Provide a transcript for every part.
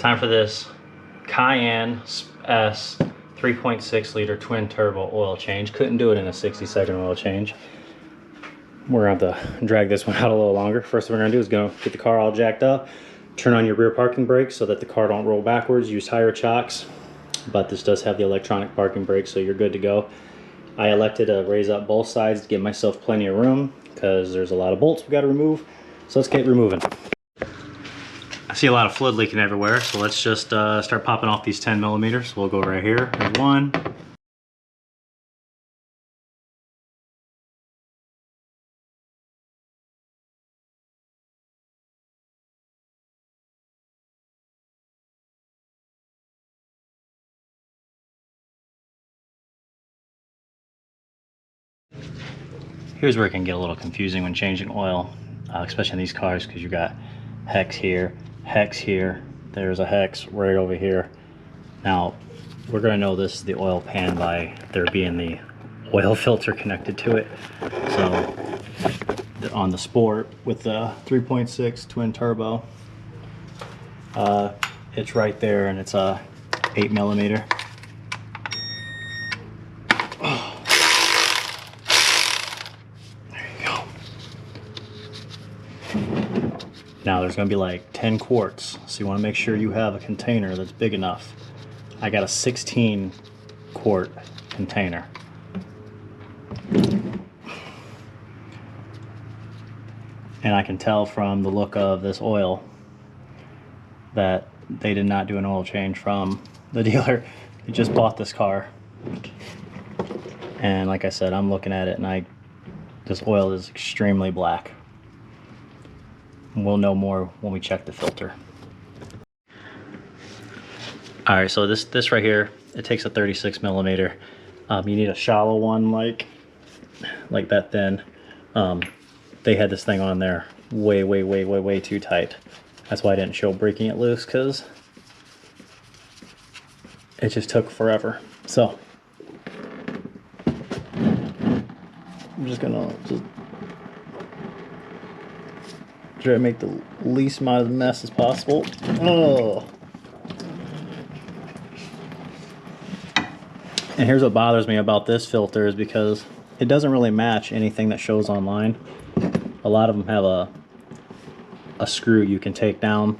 Time for this Cayenne S 3.6 liter twin turbo oil change. Couldn't do it in a 60-second oil change. We're going to have to drag this one out a little longer. First thing we're going to do is go get the car all jacked up, turn on your rear parking brakes so that the car don't roll backwards, use tire chocks, but this does have the electronic parking brakes, so you're good to go. I elected to raise up both sides to give myself plenty of room because there's a lot of bolts we got to remove. So let's get removing. I see a lot of fluid leaking everywhere, so let's just start popping off these 10 millimeters. We'll go right here. There's one. Here's where it can get a little confusing when changing oil, especially in these cars, because you got hex here, there's a hex right over here. Now, we're going to know this is the oil pan by there being the oil filter connected to it. So, on the Sport with the 3.6 twin turbo, it's right there, and it's a 8 millimeter. Now there's going to be like 10 quarts, so you want to make sure you have a container that's big enough. I got a 16 quart container. And I can tell from the look of this oil that they did not do an oil change from the dealer. They just bought this car. And like I said, I'm looking at it and this oil is extremely black. We'll know more when we check the filter. All right, so this right here, it takes a 36 millimeter. You need a shallow one like that thin. They had this thing on there way too tight. That's why I didn't show breaking it loose, because it just took forever. So I'm just gonna try to make the least amount of mess as possible. Oh. And here's what bothers me about this filter is because it doesn't really match anything that shows online. A lot of them have a screw you can take down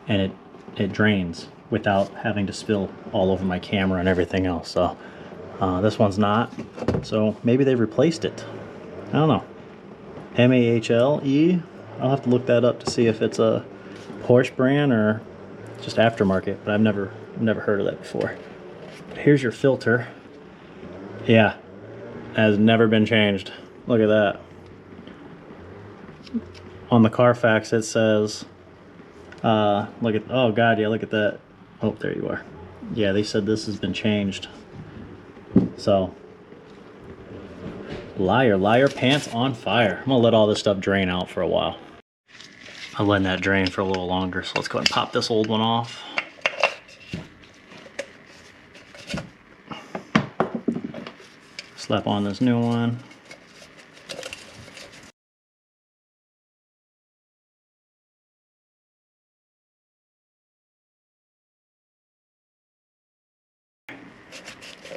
and it drains without having to spill all over my camera and everything else. So this one's not. So maybe they replaced it. I don't know. MAHLE. I'll have to look that up to see if it's a Porsche brand or just aftermarket, but I've never heard of that before. But here's your filter. Yeah, has never been changed. Look at that. On the Carfax it says, look at, oh god, yeah, look at that. Oh, there you are. Yeah, they said this has been changed. So, liar, pants on fire. I'm gonna let all this stuff drain out for a while. I'm letting that drain for a little longer, so let's go ahead and pop this old one off. Slap on this new one.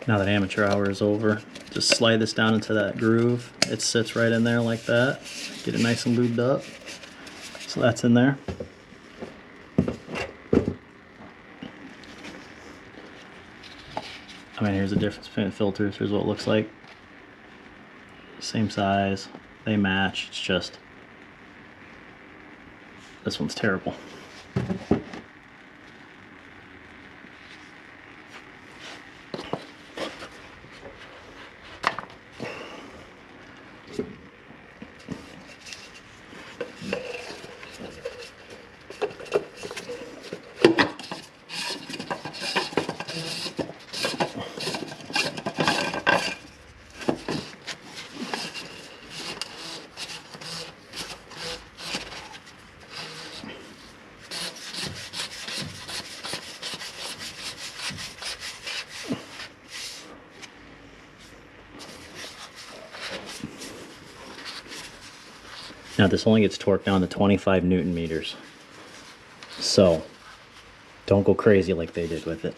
Now that amateur hour is over, just slide this down into that groove. It sits right in there like that. Get it nice and lubed up. So that's in there. I mean, here's the difference between the filters. Here's what it looks like. Same size, they match. It's just, this one's terrible. Now this only gets torqued down to 25 Newton meters. So Don't go crazy like they did with it.